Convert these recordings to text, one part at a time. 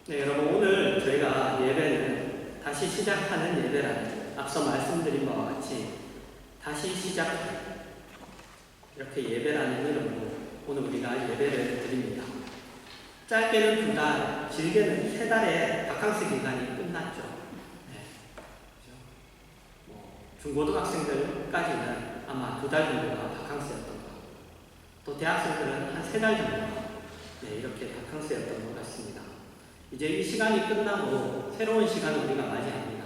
네, 여러분 오늘 저희가 예배는 다시 시작하는 예배라는 앞서 말씀드린 바와 같이 다시 시작 이렇게 예배라는 이름으로 오늘 우리가 예배를 드립니다. 짧게는 2달, 길게는 3달의 바캉스 기간이 끝났죠. 네. 중고등학생들까지는 아마 2달 정도가 바캉스였던 것 같고 또 대학생들은 한 3달 정도가 이렇게 바캉스였던 것 같습니다. 이제 이 시간이 끝나고 새로운 시간을 우리가 맞이합니다.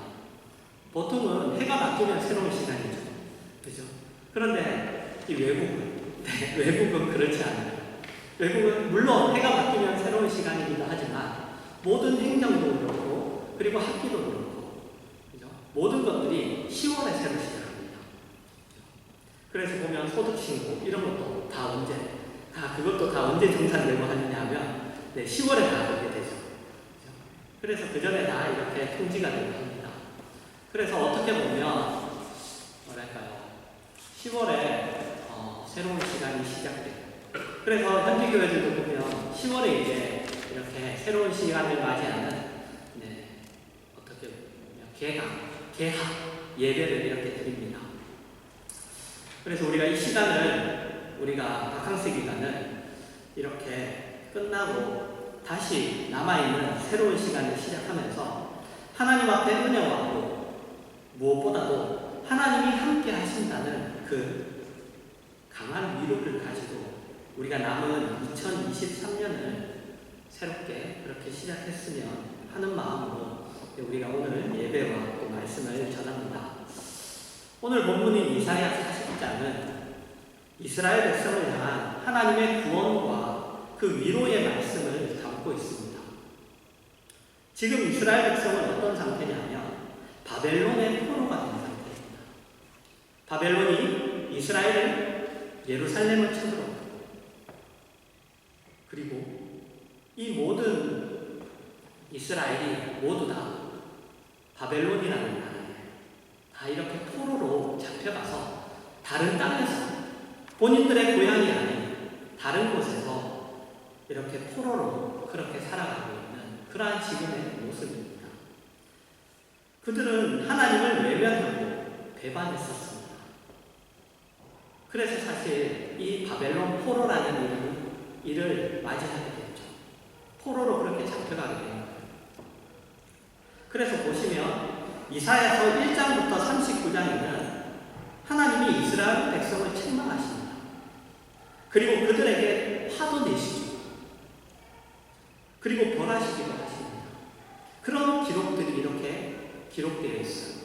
보통은 해가 바뀌면 새로운 시간이죠. 그죠? 그런데 이 외국은 그렇지 않아요. 외국은 물론 해가 바뀌면 새로운 시간이기도 하지만 모든 행정도 그렇고 그리고 학기도 그렇고 그죠? 모든 것들이 10월에 새로 시작합니다. 그래서 보면 소득신고 이런 것도 그것도 다 언제 정산되고 하느냐 하면 10월에 다 그렇게 되죠. 그래서 그 전에 다 이렇게 통지가 되고 합니다. 그래서 어떻게 보면 10월에 새로운 시간이 시작돼요. 그래서 현지 교회들도 보면 10월에 이제 이렇게 새로운 시간을 맞이하는 어떻게 보면 개학 예배를 이렇게 드립니다. 그래서 우리가 이 시간을 우리가 바캉스 기간을 이렇게 끝나고 다시 남아있는 새로운 시간을 시작하면서 하나님 앞에 은혜와 무엇보다도 하나님이 함께 하신다는 그 강한 위로를 가지고 우리가 남은 2023년을 새롭게 그렇게 시작했으면 하는 마음으로 우리가 오늘 예배와 또 말씀을 전합니다. 오늘 본문인 이사야 40장은 이스라엘 백성을 향한 하나님의 구원과 그 위로의 말씀을 담고 있습니다. 지금 이스라엘 백성은 어떤 상태냐면 바벨론의 포로가 된 상태입니다. 바벨론이 이스라엘을 예루살렘을 쳐들어오고 그리고 이 모든 이스라엘이 모두 다 바벨론이라는 나라에 다 이렇게 포로로 잡혀가서 다른 땅에서 본인들의 고향이 아닌 다른 곳에서 이렇게 포로로 그렇게 살아가고 있는 그러한 지금의 모습입니다. 그들은 하나님을 외면하고 배반했었습니다. 그래서 사실 이 바벨론 포로라는 일을 맞이하게 됐죠. 포로로 그렇게 잡혀가게 된 거예요. 그래서 보시면 이사야서 1장부터 39장에는 하나님이 이스라엘 백성을 책망하십니다. 그리고 그들에게 화도 내시죠. 그리고 벌하시기도 하십니다. 그런 기록들이 이렇게 기록되어 있어요.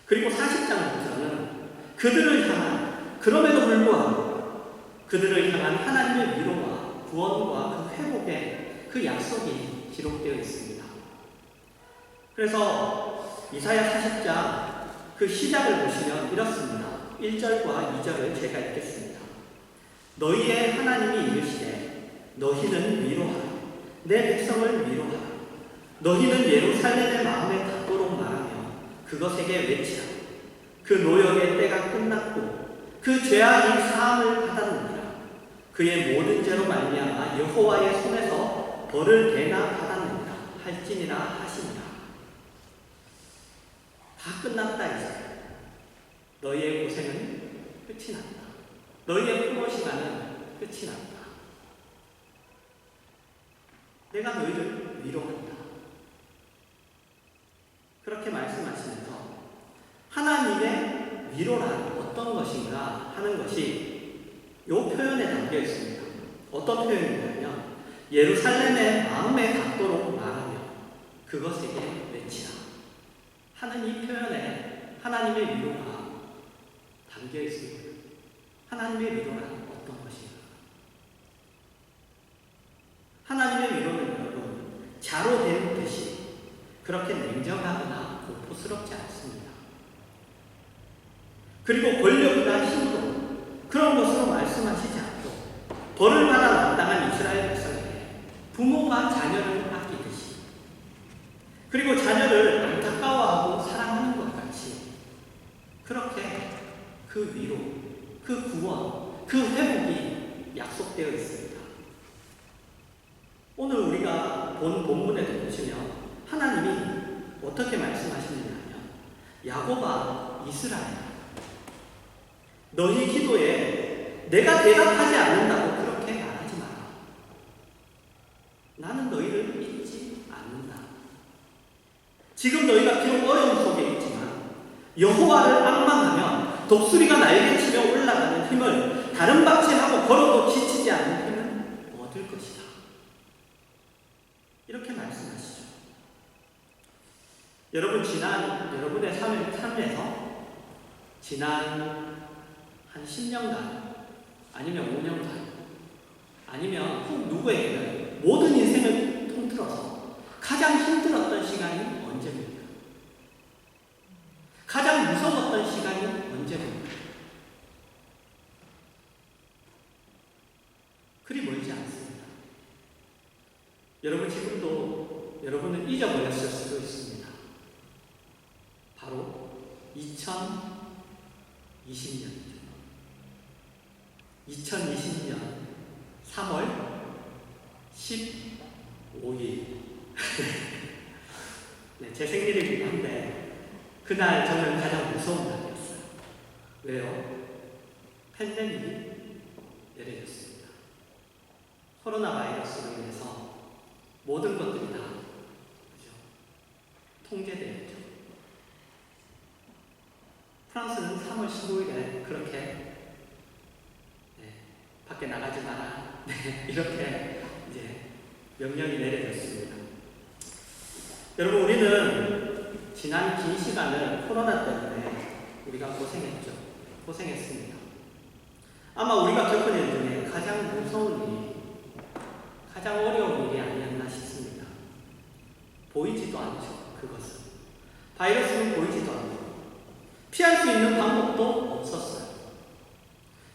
그리고 40장부터는 그들을 향한 그럼에도 불구하고 그들을 향한 하나님의 위로와 구원과 그 회복의 그 약속이 기록되어 있습니다. 그래서 이사야 40장 그 시작을 보시면 이렇습니다. 1절과 2절을 제가 읽겠습니다. 너희의 하나님이 이르시되 너희는 위로하라. 내 백성을 위로하라. 너희는 예루살렘의 마음에 닿도록 말하며 그것에게 외치라. 그 노역의 때가 끝났고 그 죄악이 사함을 받았느니라. 그의 모든 죄로 말미암아 여호와의 손에서 벌을 대나 받았느니라 할지니라 하시니라. 다 끝났다 이제. 너희의 고생은 끝이 났다. 너희의 포로 시간은 끝이 났다. 내가 너희를 위로한다. 그렇게 말씀하시면서 하나님의 위로란 어떤 것인가 하는 것이 이 표현에 담겨 있습니다. 어떤 표현이냐면 예루살렘의 마음에 닿도록 말하며 그것에게 외치라 하는 이 표현에 하나님의 위로가 담겨 있습니다. 하나님의 위로란 어떤 것인가? 하나님의 위로는 여러분 자로 된 듯이 그렇게 냉정하거나 공포스럽지 않습니다. 그리고 권력이나 힘으로 그런 것으로 말씀하시지 않고 벌을 받아 마땅한 이스라엘 백성에게 부모가 자녀를 아끼듯이 그리고 자녀를 안타까워하고 사랑하는 것 같이 그렇게 그 위로, 그 구원, 그 회복이 약속되어 있습니다. 오늘 우리가 본 본문에도 보시면 하나님이 어떻게 말씀하시느냐 하면 야곱아 이스라엘 너희 기도에 내가 대답하지 않는다고 그렇게 말하지 마라. 나는 너희를 잊지 않는다. 지금 너희가 비록 어려움 속에 있지만 여호와를 앙망하면 독수리가 날개치며 올라가는 힘을 다른 박치하고 걸어도 지치지 않는 힘을 얻을 것이다. 이렇게 말씀하시죠. 여러분 여러분의 삶에서 지난 한 10년간 아니면 5년간 아니면 혹 누구에게는 모든 인생을 통틀어서 가장 힘들었던 시간이 언제입니까? 가장 무서웠던 시간이 언제입니까? 그리 멀지 않습니다. 여러분 지금도 여러분은 잊어버렸을 수도 있습니다. 바로 2020년이죠. 2020년 3월 15일 네, 제 생일이기도 한데 그날 저는 가장 무서운 날이었어요. 왜요? 팬데믹이 내려졌습니다. 코로나 바이러스로 인해서 모든 것들이 다 그죠? 통제되었죠. 프랑스는 3월 15일에 그렇게 밖에 나가지 마라. 이렇게 이제 명령이 내려졌습니다. 여러분, 우리는 지난 긴 시간을 코로나 때문에 우리가 고생했습니다. 아마 우리가 겪은 일 중에 가장 무서운 일이, 가장 어려운 일이 아니었나 싶습니다. 보이지도 않죠, 그것은. 바이러스는 보이지도 않고 피할 수 있는 방법도 없었어요.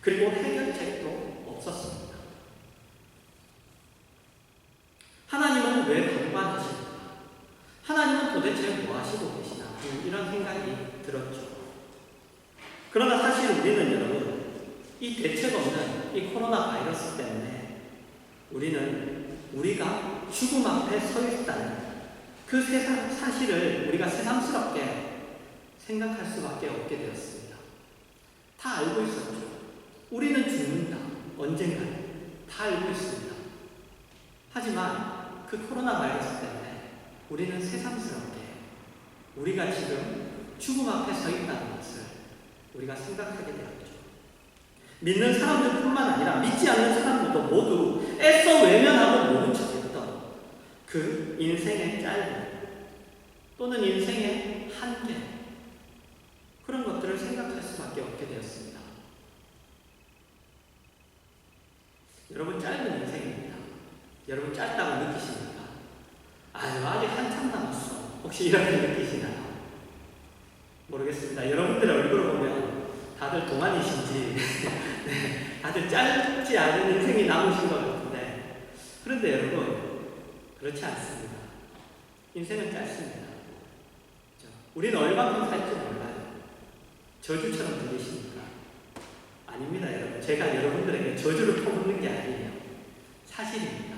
그리고 해결책도 없었습니다. 하나님은 왜 방관하실까? 하나님은 도대체 뭐 하시고 계시나? 이런 생각이 들었죠. 그러나 사실 우리는 여러분, 이 대책 없는 이 코로나 바이러스 때문에 우리가 죽음 앞에 서 있다는 그 세상 사실을 우리가 새삼스럽게 생각할 수밖에 없게 되었습니다. 다 알고 있었죠. 우리는 죽는다. 언젠가는. 다 알고 있습니다. 하지만 그 코로나 바이러스 때문에 우리는 새삼스럽게 우리가 지금 죽음 앞에 서 있다는 것을 우리가 생각하게 되었죠. 믿는 사람들뿐만 아니라 믿지 않는 사람들도 모두 애써 외면하고 모른 척했던 그 인생의 짧음 또는 인생의 한계 그런 것들을 생각할 수밖에 없게 되었습니다. 여러분 짧은 인생입니다. 여러분 짧다고 느끼십니까? 아직 한참 남았어. 혹시 이렇게 느끼시나요? 모르겠습니다. 여러분들의 얼굴을 보면 다들 동안이신지 네, 다들 짧지 않은 인생이 남으신 것 같은데 그런데 여러분 그렇지 않습니다. 인생은 짧습니다. 우리는 얼마큼 살지 몰라요. 저주처럼 들리십니까? 아닙니다, 여러분. 제가 여러분들에게 저주를 퍼붓는 게 아니에요. 사실입니다.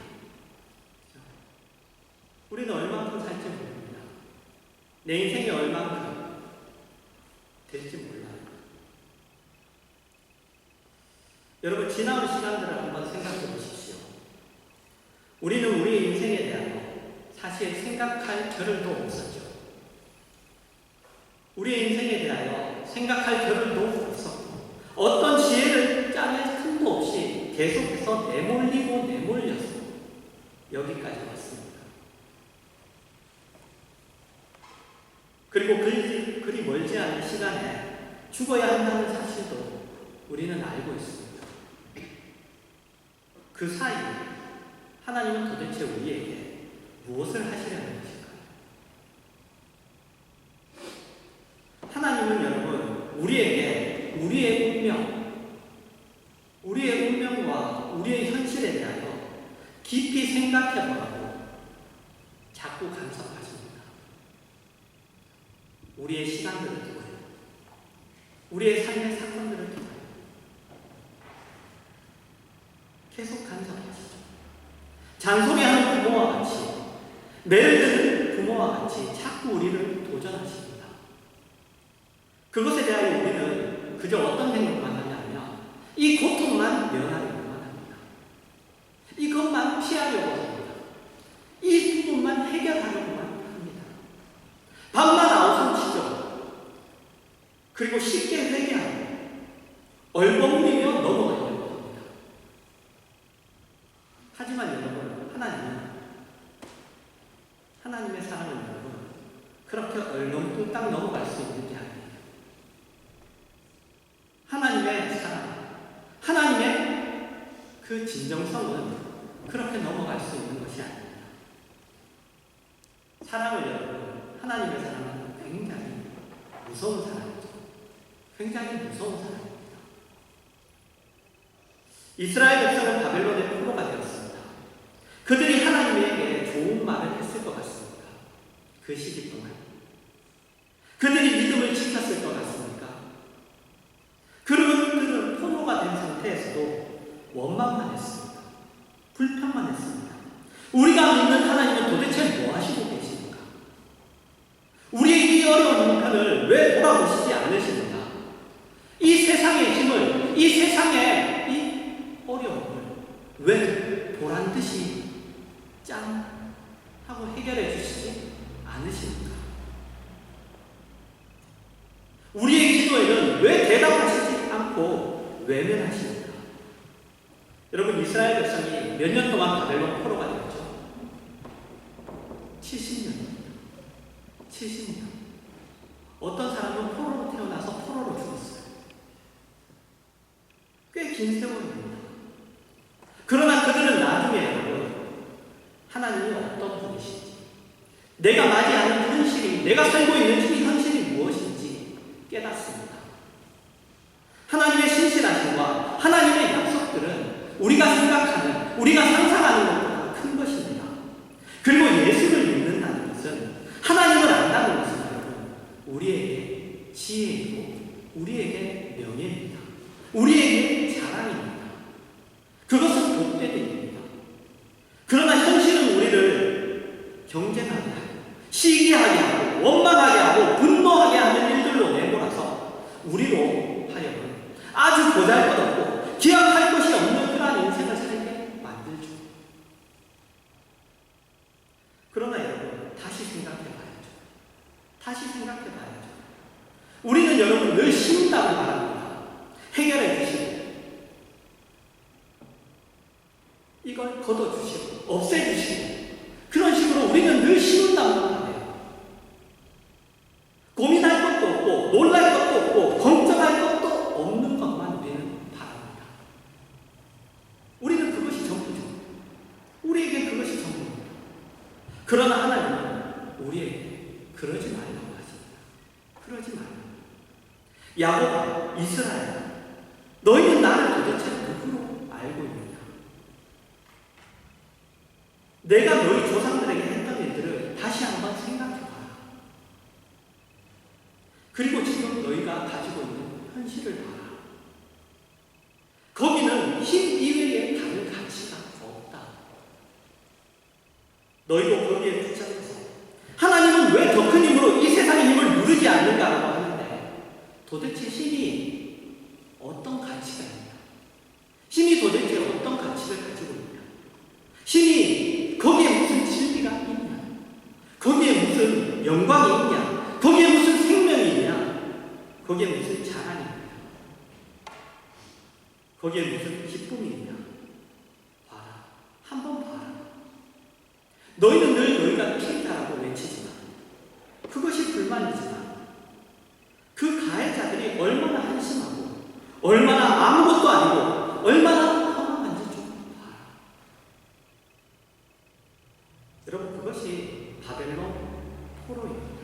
우리는 얼마큼 살지 모릅니다. 내 인생이 얼마큼 될지 몰라요. 여러분, 지나온 시간들을 한번 생각해 보십시오. 우리는 우리의 인생에 대하여 사실 생각할 겨를도 없었죠. 우리의 인생에 대하여 생각할 겨를도 없었고 어떤 지혜를 짜낼 틈도 없이 계속해서 내몰려서 여기까지 왔습니다. 그리고 그리 멀지 않은 시간에 죽어야 한다는 사실도 우리는 알고 있습니다. 그 사이에 하나님은 도대체 우리에게 무엇을 하시려는 것일까요? 하나님은 여러분 우리에게 우리의 운명과 우리의 현실에 대하여 깊이 생각해보라고 자꾸 간섭하십니다. 우리의 시간들을 통하여 우리의 삶의 사건들을 통하여 계속 간섭하시죠. 잔소리하는 부모와 같이 매를 드는 부모와 같이 자꾸 우리를 도전하십니다. 그것에 대하여 우리는 그저 어떤 생각만 하냐면 이 고통만 면하려고만 합니다. 이것만 피하려고 합니다. 이 부분만 해결하려고만 합니다. 밤만 아웃은 치죠. 그리고 쉽게 회개하고 얼버무리며 넘어가려고 합니다. 하지만 여러분, 하나님의 사랑은 여러분 그렇게 얼렁뚱땅 넘어갈 수 있는 게 아니에요. 하나님의 사랑, 하나님의 그 진정성은 그렇게 넘어갈 수 있는 것이 아닙니다. 사랑을 여러분, 하나님의 사랑은 굉장히 무서운 사랑이죠. 굉장히 무서운 사랑입니다. 이스라엘 백성은 바벨론의 포로가 되었습니다. 그들이 하나님에게 좋은 말을 했을 것 같습니다. 그 시기 동안 그들이 믿음을 지켰을 것 같습니까? 그들은 포로가 된 상태에서도 원망만 했습니다. 불평만 했습니다. 우리가 믿는 하나님은 도대체 뭐 하시고 계십니까? 우리의 이 어려운 형편을 왜 돌아보시지 않으십니까? 이 세상의 힘을, 이 세상의 이 어려움을 왜 보란듯이 짠 하고 해결해 주시지 않으십니까? 우리의 기도에는 왜 대답하시지 않고 외면하십니까? 여러분, 이스라엘 백성이 몇 년 동안 바벨론 포로가 되었죠? 70년입니다. 70년. 어떤 사람은 포로로 태어나서 포로로 죽었어요. 꽤 긴 세월입니다. 그러나 그들은 나중에 여러분, 하나님이 어떤 분이신지, 내가 맞이하는 현실이, 내가 살고 있는 이 현실이 무엇인지 깨닫습니다. 하나님의 신실하심과 하나님의 약속들은 우리가 생각하는, 우리가 상상하는 것보다 큰 것입니다. 그리고 예수를 믿는다는 것은, 하나님을 안다는 것은 여러분, 우리에게 지혜이고 우리에게 명예입니다. 우리에게 자랑입니다. 그것은 복되입니다. 그러나 현실은 우리를 경쟁하게 하고 시기하게 하고 원망하게 하고 분노하게 하는 일들로 내몰아서 우리로 하여금 아주 보잘것없고 기약할 것이 없는 그러한 인생을 살게 만들죠. 그러나 여러분, 다시 생각해봐야죠. 다시 생각해봐야죠. 우리는 여러분 늘 쉬운 답을 바랍니다. 해결해 주시고 이걸 걷어주시고 없애주시고, 그런 식으로 우리는 늘 쉬운 답을 바라요. 고민할 것도 없고 놀랄 것도 없고 걱정할 것도 없는 것만 우리는 바랍니다. 우리는 그것이 전부죠. 우리에게 그것이 전부입니다. 그러나 하나님은 우리에게 그러지 말라고 하십니다. 그러지 말라고. 야곱아, 이스라엘, 너희는 나를 도대체 누구로 알고 있느냐? 내가 너희 조상들에게 했던 일들을 다시 한번 생각해봐라. 그리고 지금 너희가 가지고 있는 현실을 봐라. 거기는 힘 이외에 다른 가치가 없다. 너희도 거기에 붙잡혀서 하나님은 왜 더 큰 힘으로 이 세상의 힘을 누르지 않는가라고 하는데, 도대체 힘이 어떤 가치가 있냐? 힘이 도대체 어떤 가치를 가지고 있냐? 힘이 거기에 무슨 진리가 있냐? 거기에 무슨 영광이 있냐? 거기에 무슨 생명이 있냐? 거기에 무슨 자랑이 있냐? 거기에 무슨 기쁨이 있냐? 봐라. 한번 봐라. 너희는 늘 너희가 피해자라고 외치지만, 그것이 불만이지만, 그 가해자들이 얼마나 한심하고 얼마나 아무것도 아니고 얼마나 허망한지 좀 봐라. 여러분, 그것이 바벨론 포로입니다.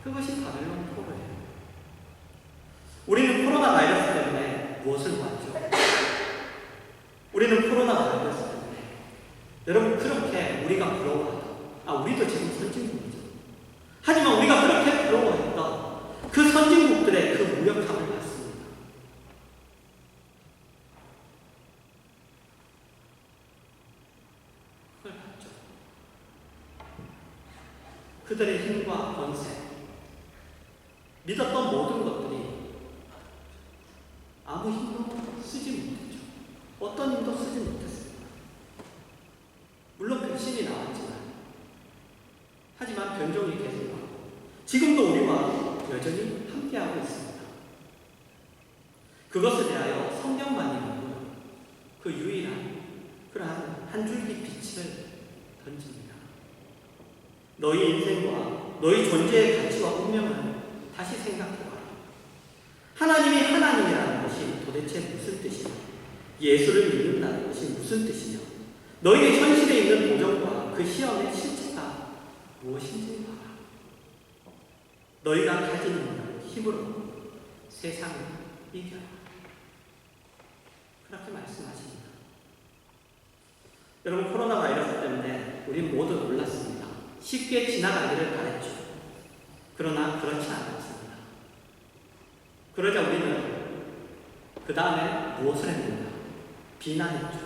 그것이 바벨론 포로예요. 우리는 코로나 바이러스 때문에 무엇을 보았죠? 우리는 코로나 바이러스 때문에 여러분 그렇게 우리가 부러워하다. 우리도 지금 선진국이죠. 하지만 우리가 그렇게 부러워했던 그 선진국들의 그 무력함을 봤습니다. 그걸 봤죠. 그들의 힘과 권세, 믿었던 모든 것들이 아무 힘도 쓰지 못했죠. 어떤 힘도 쓰지 못했습니다. 물론 백신이 나왔지만, 하지만 변종이 계속하고 지금도 우리와 여전히 함께하고 있습니다. 그것에 대하여 성경만이 그 유일한 그러한 한 줄기 빛을 던집니다. 너희 인생과 너희 존재의 가치와 운명을 다시 생각해봐라. 하나님이 하나님이라는 것이 도대체 무슨 뜻이냐? 예수를 믿는다는 것이 무슨 뜻이냐? 너희의 현실에 있는 도전과 그 시험의 실체가 무엇인지 봐라. 너희가 가진 있는 힘으로 세상을 이겨라. 그렇게 말씀하십니다. 여러분, 코로나 바이러스 때문에 우린 모두 놀랐습니다. 쉽게 지나가기를 바랬죠. 그러나 그렇지 않았습니다. 그러자 우리는 그 다음에 무엇을 했는가? 비난했죠.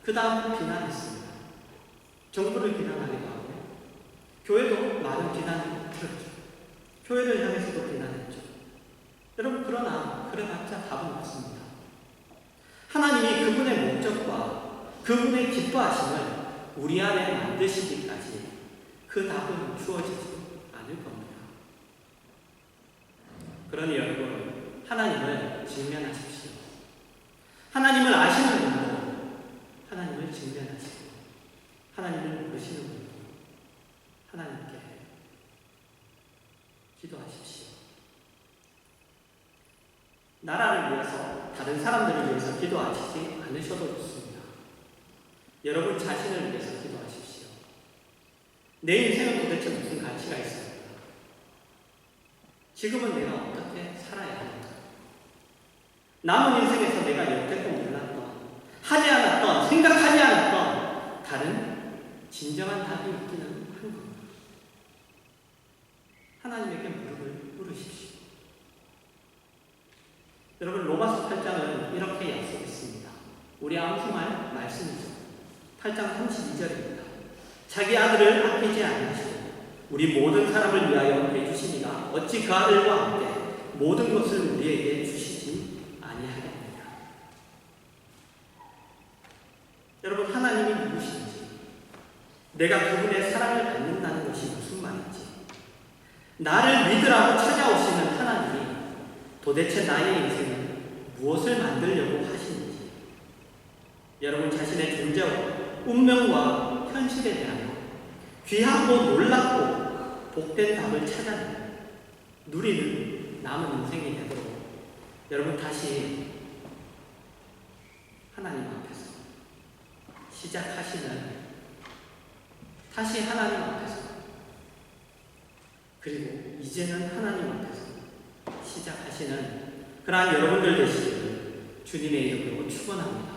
그 다음에 비난했습니다. 정부를 비난하기도 하고, 교회도 많은 비난을 들었죠. 교회를 향해서도 비난했죠. 여러분, 그러나 그래봤자 답은 없습니다. 하나님이 그분의 목적과 그분의 기뻐하심을 우리 안에 만드시기까지 그 답은 주어지지 않을 겁니다. 그러니 여러분, 하나님을 직면하십시오. 하나님을 아시는 분도 하나님을 직면하시고, 하나님을 모르시는 분도 하나님께 기도하십시오. 나라를 위해서, 다른 사람들을 위해서 기도하시지 않으셔도 좋습니다. 여러분 자신을 위해서 기도하십시오. 내 인생은 도대체 무슨 가치가 있습니까? 지금은 내가 어떻게 살아야 합니까? 남은 인생에서 내가 여태껏 몰랐던, 하지 않았던, 생각하지 않았던 다른 진정한 답이 있기는 한 겁니다. 하나님에게 무릎을 꿇으십시오. 여러분, 로마서 8장은 이렇게 약속했습니다. 우리 암송할 말씀이죠. 8장 32절입니다. 자기 아들을 아끼지 아니하시고 우리 모든 사람을 위하여 내주시니가 어찌 그 아들과 함께 모든 것을 우리에게 주시지 아니하겠느냐. 여러분, 하나님이 누구신지, 내가 그분의 사랑을 받는다는 것이 무슨 말인지, 나를 믿으라고 찾아오시는 하나님이 도대체 나의 인생을 무엇을 만들려고 하시는지, 여러분 자신의 존재와 운명과 현실에 대하여 귀하고 놀랍고 복된 답을 찾아내는 누리는 남은 인생이 되도록 여러분 다시 하나님 앞에서 시작하시는, 다시 하나님 앞에서, 그리고 이제는 하나님 앞에서 시작하시는 그러한 여러분들 되시기를 주님의 이름으로 축원합니다.